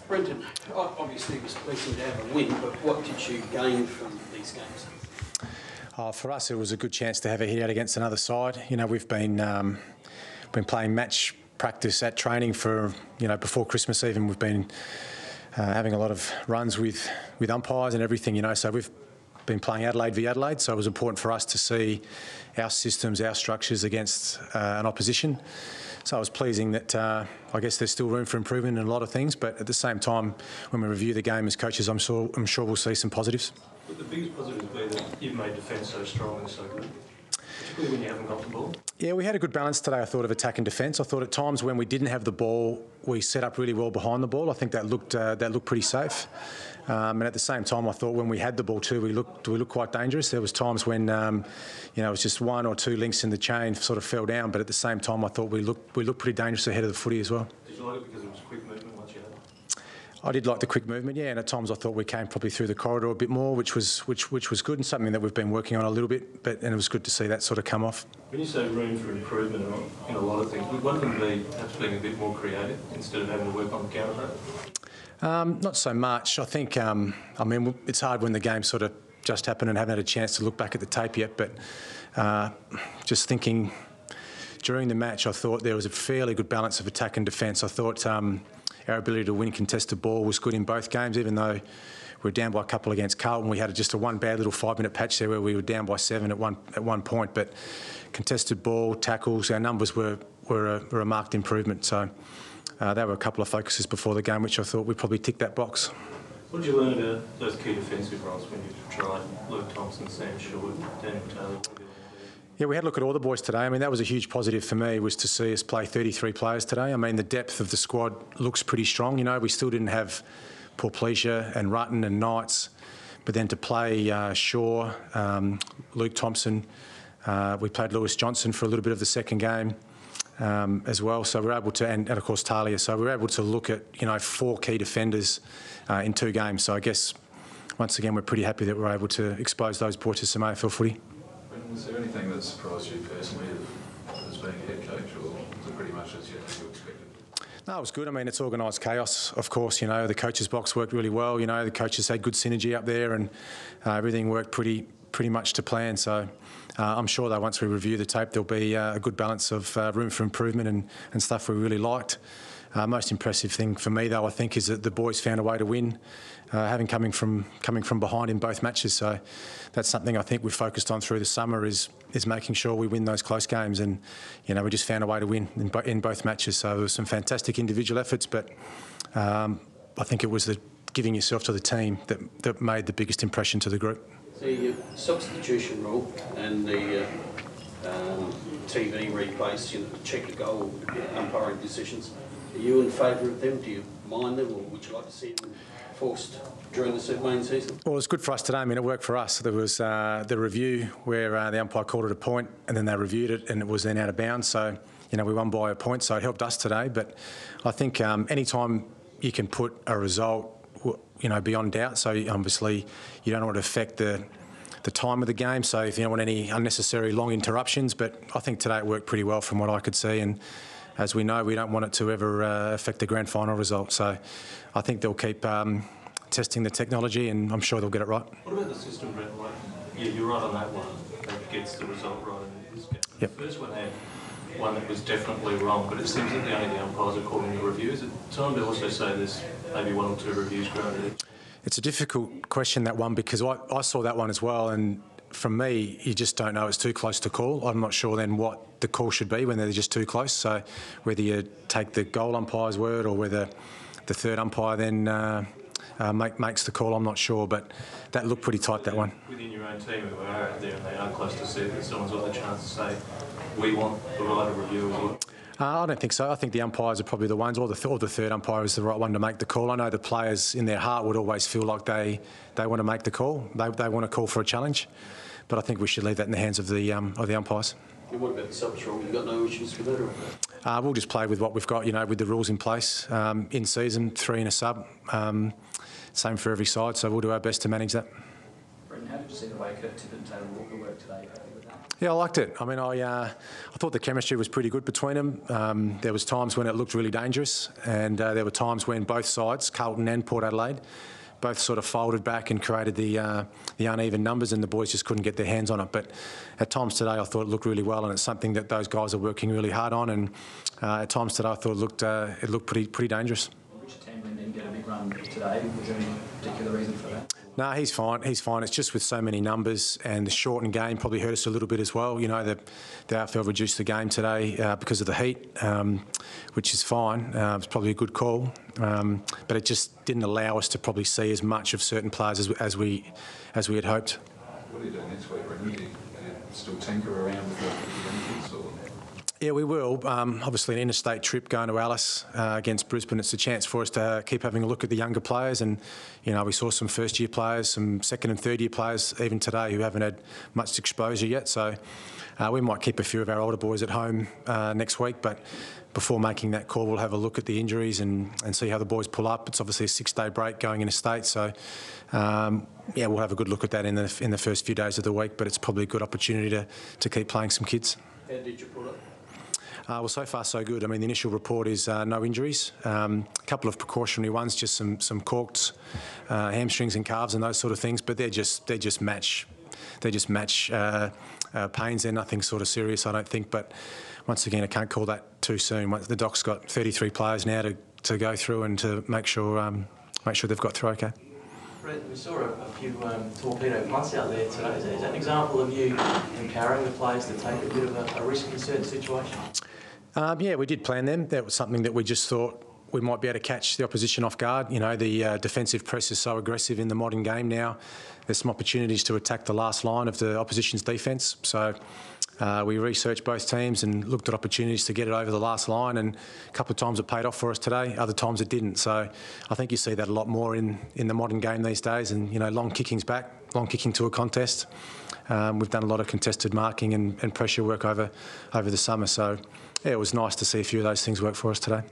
Brendan, obviously it was pleasing to have a win, but what did you gain from these games? For us, it was a good chance to have a hit out against another side. You know, we've been playing match practice at training for, before Christmas even. We've been having a lot of runs with umpires and everything, so we've been playing Adelaide v Adelaide, so it was important for us to see our systems, our structures against an opposition. So it was pleasing that I guess there's still room for improvement in a lot of things, but at the same time, when we review the game as coaches, I'm sure we'll see some positives. But the biggest positive has been that you've made defence so strong and so good, particularly when you haven't got the ball. Yeah, we had a good balance today, I thought, of attack and defence. I thought at times when we didn't have the ball, we set up really well behind the ball. I think that looked pretty safe. And at the same time, I thought when we had the ball too, we looked quite dangerous. There was times when, it was just one or two links in the chain sort of fell down. But at the same time, I thought we looked pretty dangerous ahead of the footy as well. Did you like it because it was quick movement once you had it? I did like the quick movement, yeah. And at times I thought we came probably through the corridor a bit more, which was good and something that we've been working on a little bit. And it was good to see that sort of come off. When you say room for improvement in a lot of things, would one of them be perhaps being a bit more creative instead of having to work on the counter attack? Not so much. I think, it's hard when the game sort of just happened and haven't had a chance to look back at the tape yet, but just thinking during the match, I thought there was a fairly good balance of attack and defence. I thought our ability to win contested ball was good in both games, even though we were down by a couple against Carlton. We had just one bad little 5-minute patch there where we were down by 7 at one point, but contested ball, tackles, our numbers were a marked improvement. So there were a couple of focuses before the game which I thought we probably ticked that box. What did you learn about those key defensive roles when you tried Luke Thompson, Sam Short, Daniel Taylor? Yeah, we had a look at all the boys today. That was a huge positive for me, was to see us play 33 players today. The depth of the squad looks pretty strong. We still didn't have Porplesia and Rutten and Knights, but then to play Shaw, Luke Thompson, we played Lewis Johnson for a little bit of the second game. As well, so we're able to, and of course Talia, so we're able to look at 4 key defenders in 2 games. So I guess once again we're pretty happy that we're able to expose those boys to some AFL footy. Was there anything that surprised you personally as being a head coach, or was it pretty much as you expected? No, it was good. It's organised chaos, of course. The coaches' box worked really well. The coaches had good synergy up there, and everything worked pretty much to plan. So I'm sure that once we review the tape, there'll be a good balance of room for improvement and stuff we really liked. Most impressive thing for me, though, I think, is that the boys found a way to win, coming from behind in both matches. So that's something I think we've focused on through the summer is making sure we win those close games, and we just found a way to win in both matches. So there were some fantastic individual efforts, but I think it was the giving yourself to the team that made the biggest impression to the group. The substitution rule and the TV replays, check the goal, umpiring decisions. Are you in favour of them? Do you mind them, or would you like to see them forced during the main season? Well, it was good for us today. It worked for us. There was the review where the umpire called it a point, and then they reviewed it, and it was then out of bounds. So, we won by a point, so it helped us today. But I think any time you can put a result, beyond doubt. So obviously you don't want to affect the time of the game. So if you don't want any unnecessary long interruptions, but I think today it worked pretty well from what I could see. And as we know, we don't want it to ever affect the grand final result. So I think they'll keep testing the technology, and I'm sure they'll get it right. What about the system, Brent? You're right on that one. That gets the result right. Yep. The first one had one that was definitely wrong, but it seems that only the umpires are calling the review. Is it time to also say there's maybe 1 or 2 reviews granted? It's a difficult question, that one, because I saw that one as well, and from me, you just don't know. It's too close to call. I'm not sure then what the call should be when they're just too close. So whether you take the goal umpire's word or whether the third umpire then makes the call, I'm not sure. But that looked pretty tight, that one. Within your own team who are out there and they are close to see that someone's got the chance to say, we want the right of review as well? I don't think so. I think the umpires are probably the ones, or the third umpire is the right one to make the call. I know the players in their heart would always feel like they want to make the call. They want to call for a challenge. But I think we should leave that in the hands of the umpires. And what about the subs rule? You've got no issues with that? We'll just play with what we've got, with the rules in place. In season, 3 in a sub. Same for every side, so we'll do our best to manage that. Brendan, how did you see the way Kurt Tippett and Taylor Walker worked today? Yeah, I liked it. I mean, I thought the chemistry was pretty good between them. There was times when it looked really dangerous, and there were times when both sides, Carlton and Port Adelaide, both sort of folded back and created the uneven numbers, and the boys just couldn't get their hands on it. But at times today, I thought it looked really well, and it's something that those guys are working really hard on. And at times today, I thought it looked pretty dangerous. Richard Tambling didn't get a big run today. Was there any particular reason for that? No, he's fine. He's fine. It's just with so many numbers and the shortened game probably hurt us a little bit as well. You know, the AFL reduced the game today because of the heat, which is fine. It's probably a good call, but it just didn't allow us to probably see as much of certain players as we had hoped. What are you doing next week, Ricky? Do you still tinker around with the young kids, or? Yeah, we will. Obviously, an interstate trip going to Alice against Brisbane, it's a chance for us to keep having a look at the younger players. And, you know, we saw some first-year players, some second and third-year players even today who haven't had much exposure yet. So we might keep a few of our older boys at home next week. But before making that call, we'll have a look at the injuries and see how the boys pull up. It's obviously a 6-day break going interstate. So, yeah, we'll have a good look at that in the first few days of the week. But it's probably a good opportunity to keep playing some kids. How did you put it? Well, so far so good. I mean, the initial report is no injuries. A couple of precautionary ones, just some corked hamstrings and calves and those sort of things. But they're just match pains. They're nothing sort of serious, I don't think. But once again, I can't call that too soon. The doc's got 33 players now to go through and to make sure they've got through okay. Brett, we saw a few torpedo punts out there today. Is that an example of you empowering the players to take a bit of a risk in certain situations? Yeah, we did plan them. That was something that we just thought we might be able to catch the opposition off guard. You know, the defensive press is so aggressive in the modern game now. There's some opportunities to attack the last line of the opposition's defence. So we researched both teams and looked at opportunities to get it over the last line, and a couple of times it paid off for us today, other times it didn't. So I think you see that a lot more in the modern game these days, and, you know, long kicking to a contest. We've done a lot of contested marking and pressure work over the summer. So, yeah, it was nice to see a few of those things work for us today.